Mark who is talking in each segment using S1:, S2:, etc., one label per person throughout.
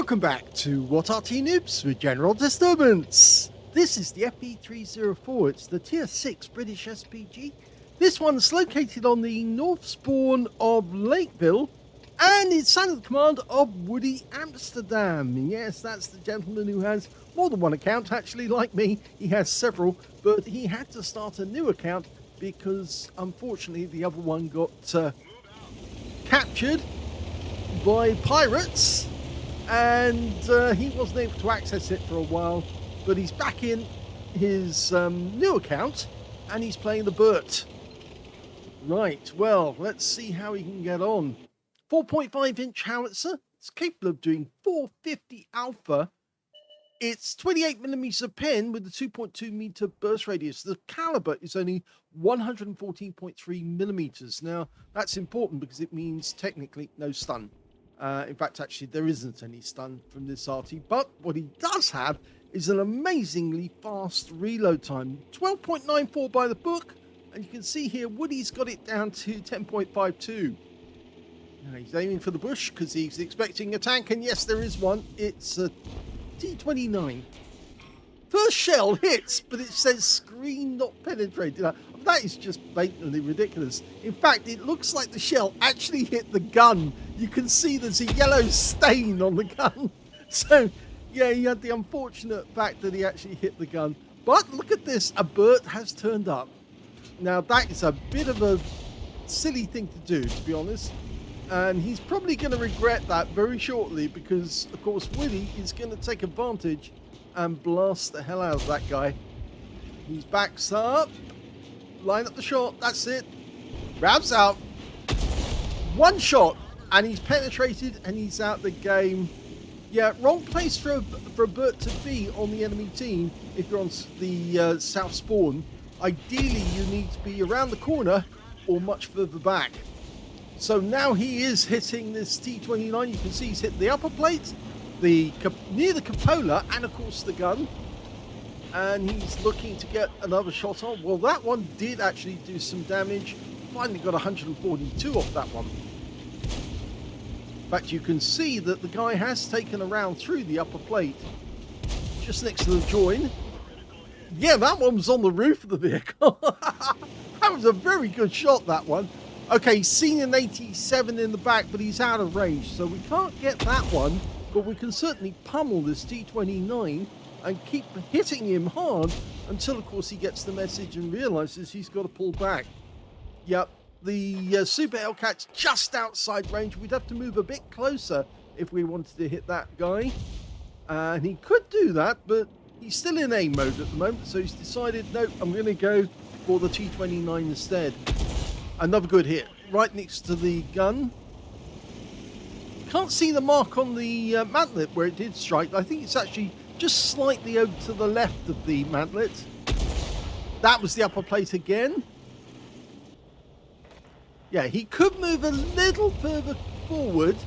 S1: Welcome back to What Arty Noobs with General Disturbance. This is the FV304. It's the Tier 6 British SPG. This one's located on the north spawn of Lakeville, and it's under the command of WoodyAmsterdam. Yes, that's the gentleman who has more than one account. Actually, like me, he has several, but he had to start a new account because, unfortunately, the other one got captured by pirates, and he wasn't able to access it for a while, but he's back in his new account and he's playing the Burt. Right, well, let's see how he can get on. 4.5-inch howitzer. It's capable of doing 450 alpha. It's 28mm pen with a 2.2 meter burst radius. The caliber is only 114.3mm. Now, that's important because it means technically no stun. In fact, actually, there isn't any stun from this Arty, but what he does have is an amazingly fast reload time. 12.94 by the book, and you can see here Woody's got it down to 10.52. Now he's aiming for the bush because he's expecting a tank, and yes, there is one. It's a T29. First shell hits, but it says screen not penetrated. Now, that is just blatantly ridiculous. In fact, it looks like the shell actually hit the gun. You can see there's a yellow stain on the gun. So, yeah, he had the unfortunate fact that he actually hit the gun. But look at this, a Burt has turned up. Now, that is a bit of a silly thing to do, to be honest. And he's probably going to regret that very shortly because, of course, Woody is going to take advantage and blast the hell out of that guy. He's backs up. Line up the shot. That's it. Grabs out. One shot. And he's penetrated and he's out the game. Yeah, wrong place for a Burt to be on the enemy team if you're on the south spawn. Ideally, you need to be around the corner or much further back. So now he is hitting this T29. You can see he's hit the upper plate, near the cupola, and of course the gun. And he's looking to get another shot on. Well, that one did actually do some damage. Finally got 142 off that one. In fact, you can see that the guy has taken a round through the upper plate, just next to the join. Yeah, that one was on the roof of the vehicle. That was a very good shot, that one. Okay, he's seen an 87 in the back, but he's out of range, so we can't get that one, but we can certainly pummel this T29 and keep hitting him hard until, of course, he gets the message and realizes he's got to pull back. Yep, the Super Hellcat's just outside range. We'd have to move a bit closer if we wanted to hit that guy. And he could do that, but he's still in aim mode at the moment, so he's decided, no, I'm going to go for the T29 instead. Another good hit, right next to the gun. You can't see the mark on the mantlet where it did strike. I think it's actually just slightly over to the left of the mantlet. That was the upper plate again. Yeah, he could move a little further forward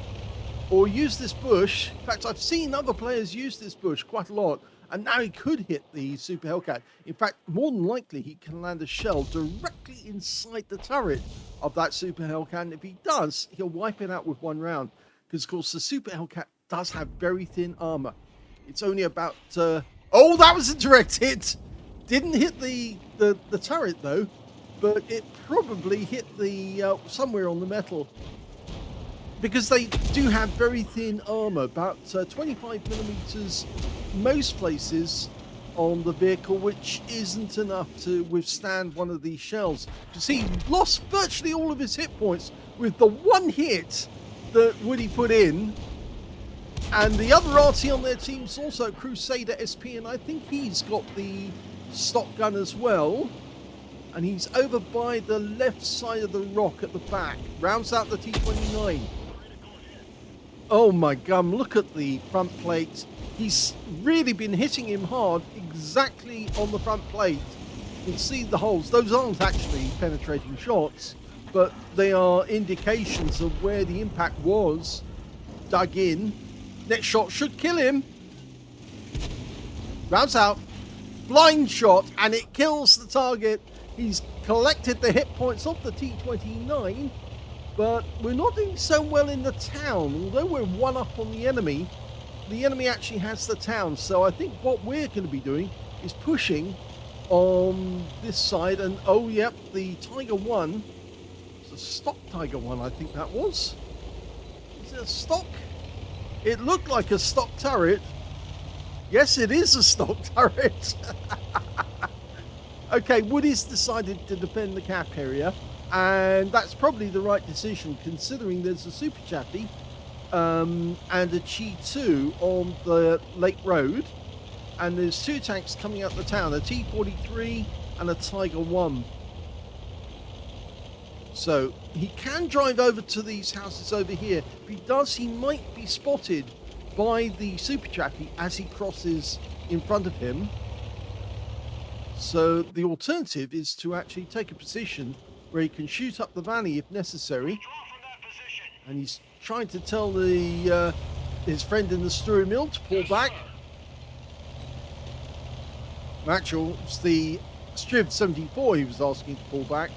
S1: or use this bush. In fact, I've seen other players use this bush quite a lot, and now he could hit the Super Hellcat. In fact, more than likely, he can land a shell directly inside the turret of that Super Hellcat, and if he does, he'll wipe it out with one round. Because, of course, the Super Hellcat does have very thin armor. It's only about... Oh, that was a direct hit! Didn't hit the turret, though, but it probably hit the somewhere on the metal. Because they do have very thin armor, about 25mm most places on the vehicle, which isn't enough to withstand one of these shells. You see, he lost virtually all of his hit points with the one hit that Woody put in. And the other Arty on their team is also Crusader SP, and I think he's got the stock gun as well. And he's over by the left side of the rock at the back. Rounds out the T29. Oh my gum, look at the front plate. He's really been hitting him hard exactly on the front plate. You can see the holes. Those aren't actually penetrating shots, but they are indications of where the impact was dug in. Next shot should kill him. Rounds out. Blind shot, and it kills the target. He's collected the hit points off the T29, but we're not doing so well in the town. Although we're one up on the enemy, the enemy actually has the town. So I think what we're going to be doing is pushing on this side. And oh, yep, the Tiger 1. It's a stock Tiger 1, I think that was. Is it a stock? It looked like a stock turret. Yes, it is a stock turret. Okay, Woody's decided to defend the cap area, and that's probably the right decision considering there's a Super Chappie and a Chi 2 on the Lake Road, and there's 2 tanks coming out the town, a T-43 and a Tiger 1. So he can drive over to these houses over here. If he does, he might be spotted by the Super Chappie as he crosses in front of him. So the alternative is to actually take a position where he can shoot up the valley if necessary. And he's trying to tell the his friend in the Story Mill to pull back. Actually, it's the Striv 74 he was asking to pull back.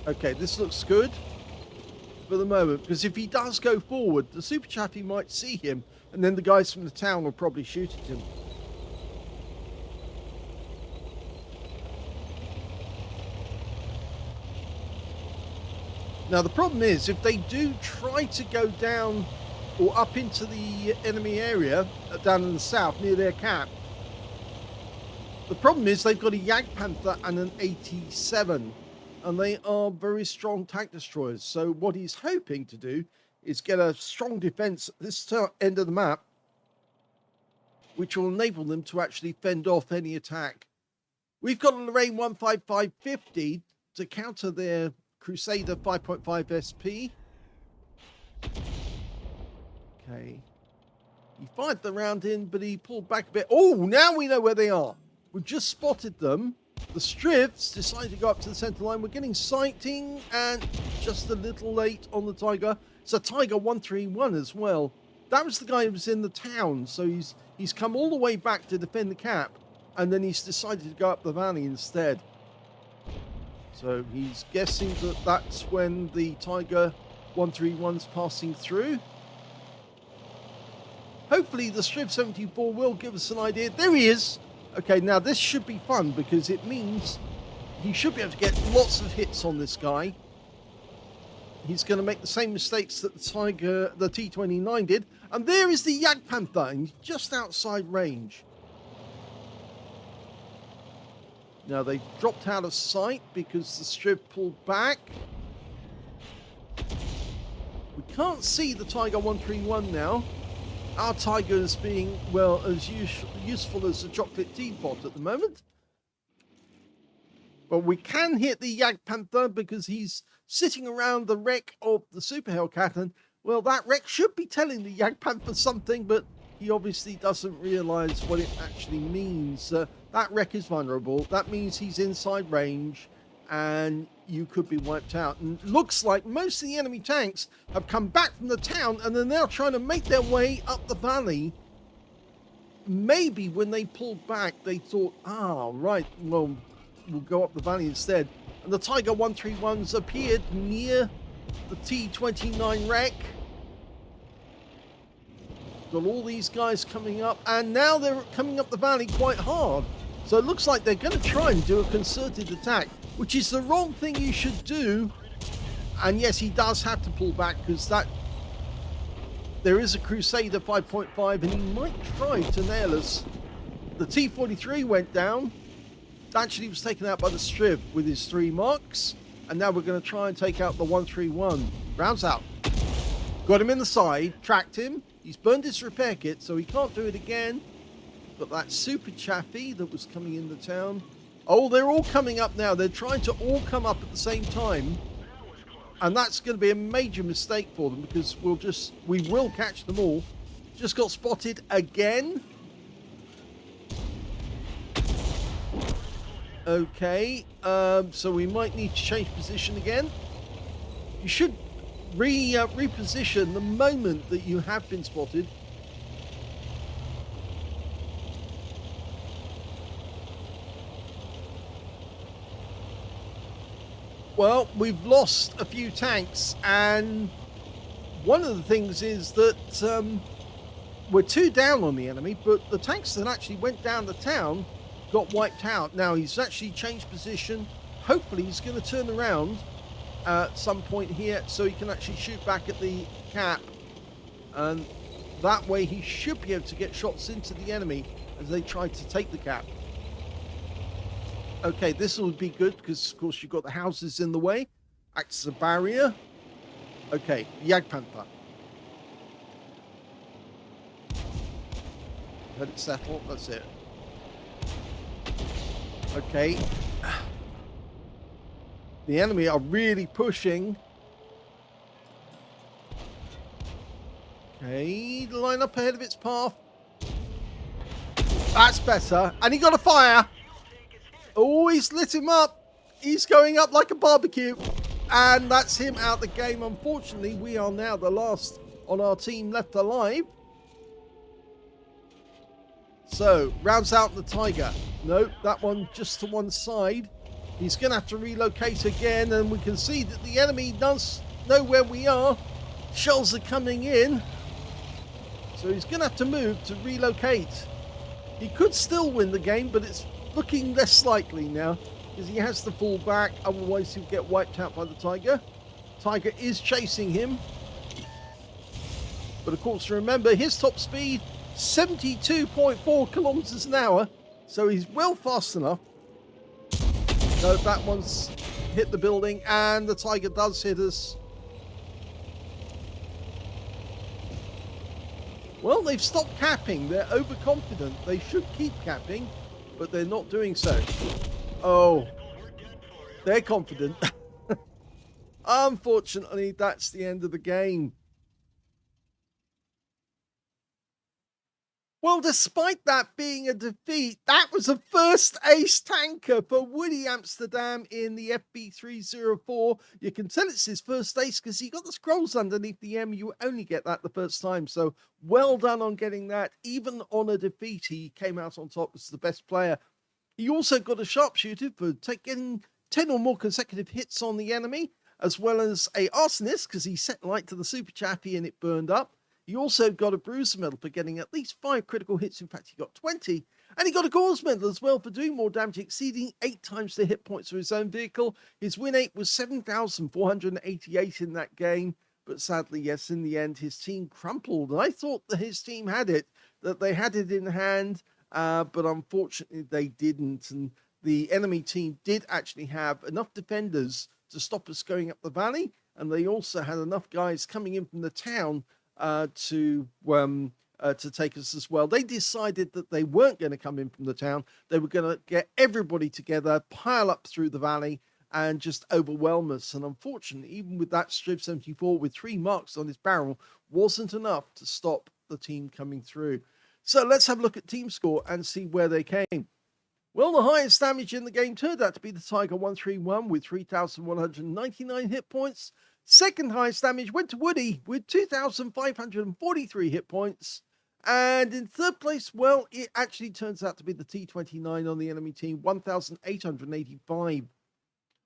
S1: Okay, this looks good for the moment, because if he does go forward, the Super Chappie might see him, and then the guys from the town will probably shoot at him. Now the problem is, if they do try to go down or up into the enemy area down in the south near their cap, the problem is they've got a Jagdpanther and an 87. And they are very strong tank destroyers. So what he's hoping to do is get a strong defense at this end of the map, which will enable them to actually fend off any attack. We've got a Lorraine 15550 to counter their Crusader 5.5 SP. Okay. He fired the round in, but he pulled back a bit. Oh, now we know where they are. We've just spotted them. The Strivs decided to go up to the center line. We're getting sighting and just a little late on the Tiger. It's a Tiger 131 as well. That was the guy who was in the town. So he's come all the way back to defend the cap, and then he's decided to go up the valley instead. So he's guessing that that's when the Tiger 131's passing through. Hopefully the Striv 74 will give us an idea. There he is. Okay, now this should be fun because it means he should be able to get lots of hits on this guy. He's going to make the same mistakes that the T-29 did. And there is the Jagdpanther, and he's just outside range. Now they've dropped out of sight because the Striv pulled back. We can't see the Tiger 131 now. Our Tiger is being, well, as useful as a chocolate teapot at the moment. But we can hit the Jagdpanther because he's sitting around the wreck of the Super Hellcat. And, well, that wreck should be telling the Jagdpanther something, but he obviously doesn't realize what it actually means. That wreck is vulnerable. That means he's inside range, and you could be wiped out. And looks like most of the enemy tanks have come back from the town and they're now trying to make their way up the valley. Maybe when they pulled back, they thought, right, well, we'll go up the valley instead. And the Tiger 131s appeared near the T-29 wreck. Got all these guys coming up, and now they're coming up the valley quite hard. So it looks like they're going to try and do a concerted attack, which is the wrong thing you should do. And yes, he does have to pull back because there is a Crusader 5.5 and he might try to nail us. The T-43 went down. Actually, he was taken out by the Striv with his 3 marks. And now we're going to try and take out the 131. Rounds out. Got him in the side, tracked him. He's burned his repair kit, so he can't do it again. Got that Super Chappie that was coming into town. Oh, they're all coming up now. They're trying to all come up at the same time. And that's going to be a major mistake for them because we will catch them all. Just got spotted again. Okay, so we might need to change position again. You should reposition the moment that you have been spotted. Well, we've lost a few tanks, and one of the things is that we're 2 down on the enemy, but the tanks that actually went down the town got wiped out. Now he's actually changed position. Hopefully he's going to turn around at some point here so he can actually shoot back at the cap, and that way he should be able to get shots into the enemy as they try to take the cap. Okay, this will be good because of course you've got the houses in the way, acts as a barrier. Okay, Jagdpanther. Let it settle, that's it. Okay. The enemy are really pushing. Okay, line up ahead of its path. That's better. And he got a fire. Oh, he's lit him up. He's going up like a barbecue. And that's him out the game. Unfortunately, we are now the last on our team left alive. So, rounds out the Tiger. Nope, that one just to one side. He's going to have to relocate again, and we can see that the enemy does know where we are. Shells are coming in. So he's going to have to move to relocate. He could still win the game, but it's looking less likely now because he has to fall back. Otherwise, he'll get wiped out by the Tiger. Tiger is chasing him. But of course, remember, his top speed, 72.4 kilometers an hour. So he's well fast enough. No, that one's hit the building, and the Tiger does hit us. Well, they've stopped capping. They're overconfident. They should keep capping, but they're not doing so. Oh, they're confident. Unfortunately, that's the end of the game. Well, despite that being a defeat, that was the first ace tanker for WoodyAmsterdam in the FV304. You can tell it's his first ace because he got the scrolls underneath the M. You only get that the first time. So well done on getting that. Even on a defeat, he came out on top as the best player. He also got a sharpshooter for getting 10 or more consecutive hits on the enemy, as well as a arsonist because he set light to the super chaffee and it burned up. He also got a bruiser medal for getting at least 5 critical hits. In fact, he got 20. And he got a gauze medal as well for doing more damage, exceeding 8 times the hit points of his own vehicle. His win rate was 7,488 in that game. But sadly, yes, in the end, his team crumpled. And I thought that his team had it, that they had it in hand. But unfortunately, they didn't. And the enemy team did actually have enough defenders to stop us going up the valley. And they also had enough guys coming in from the town to take us as well. They decided that they weren't going to come in from the town. They were going to get everybody together, pile up through the valley, and just overwhelm us. And unfortunately, even with that Strib 74 with 3 marks on his barrel, wasn't enough to stop the team coming through. So let's have a look at team score and see where they came. Well, the highest damage in the game turned out to be the Tiger 131 with 3,199 hit points. Second highest damage went to Woody with 2,543 hit points. And in third place, well, it actually turns out to be the T29 on the enemy team, 1,885.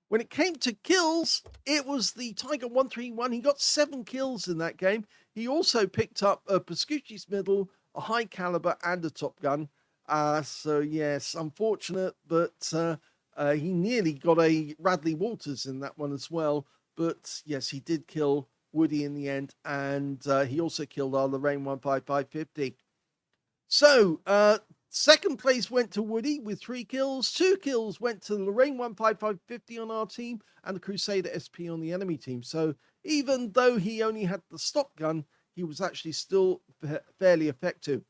S1: When it came to kills, it was the Tiger 131. He got 7 kills in that game. He also picked up a Pascucci's medal, a high caliber, and a top gun. So yes, unfortunate, but he nearly got a Radley Walters in that one as well. But yes, he did kill Woody in the end, and he also killed our Lorraine 15550. So, second place went to Woody with 3 kills. 2 kills went to Lorraine 15550 on our team, and the Crusader SP on the enemy team. So, even though he only had the stock gun, he was actually still fairly effective.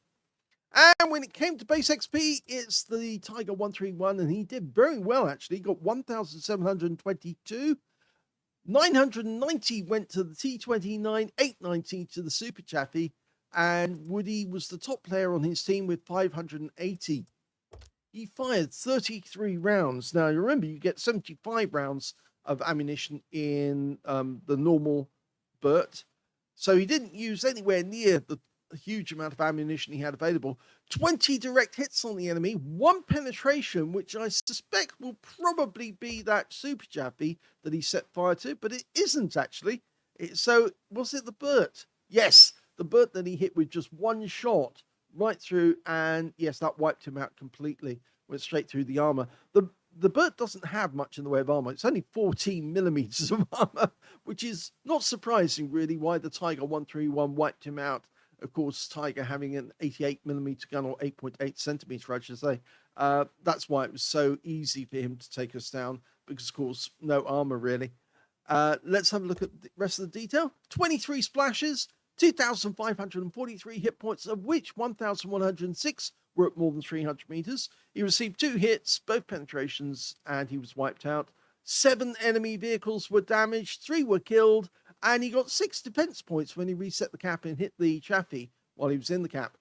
S1: And when it came to base XP, it's the Tiger 131, and he did very well, actually. He got 1,722. 990 went to the T29, 890 to the Super Chaffee, and Woody was the top player on his team with 580. He fired 33 rounds. Now, you remember, you get 75 rounds of ammunition in the normal Burt, so he didn't use anywhere near the a huge amount of ammunition he had available. 20 direct hits on the enemy, 1 penetration, which I suspect will probably be that super Jaffy that he set fire to, but it isn't actually. So was it the Burt? Yes, the Burt that he hit with just 1 shot right through, and yes, that wiped him out completely. Went straight through the armor. The Burt doesn't have much in the way of armor. It's only 14 millimeters of armor, which is not surprising, really, why the Tiger 131 wiped him out. Of course, Tiger having an 88 millimeter gun, or 8.8 centimeter, I should say. That's why it was so easy for him to take us down, because, of course, no armor, really. Let's have a look at the rest of the detail. 23 splashes, 2,543 hit points, of which 1,106 were at more than 300 meters. He received 2 hits, both penetrations, and he was wiped out. 7 enemy vehicles were damaged, 3 were killed, and he got 6 defense points when he reset the cap and hit the Chaffee while he was in the cap.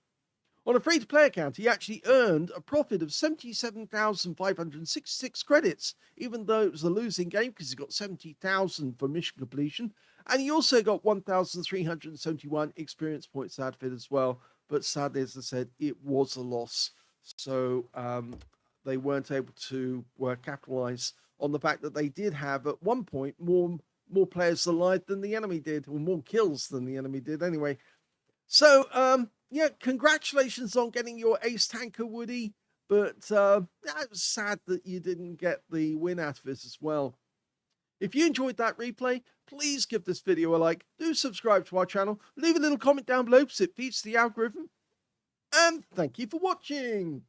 S1: On a free-to-play account, he actually earned a profit of 77,566 credits, even though it was a losing game because he got 70,000 for mission completion, and he also got 1,371 experience points out of it as well. But sadly, as I said, it was a loss. So they weren't able to capitalize on the fact that they did have, at one point, more players alive than the enemy did, or more kills than the enemy did anyway. So, yeah, congratulations on getting your ace tanker, Woody. But it was sad that you didn't get the win out of it as well. If you enjoyed that replay, please give this video a like, do subscribe to our channel, leave a little comment down below because it feeds the algorithm, and thank you for watching.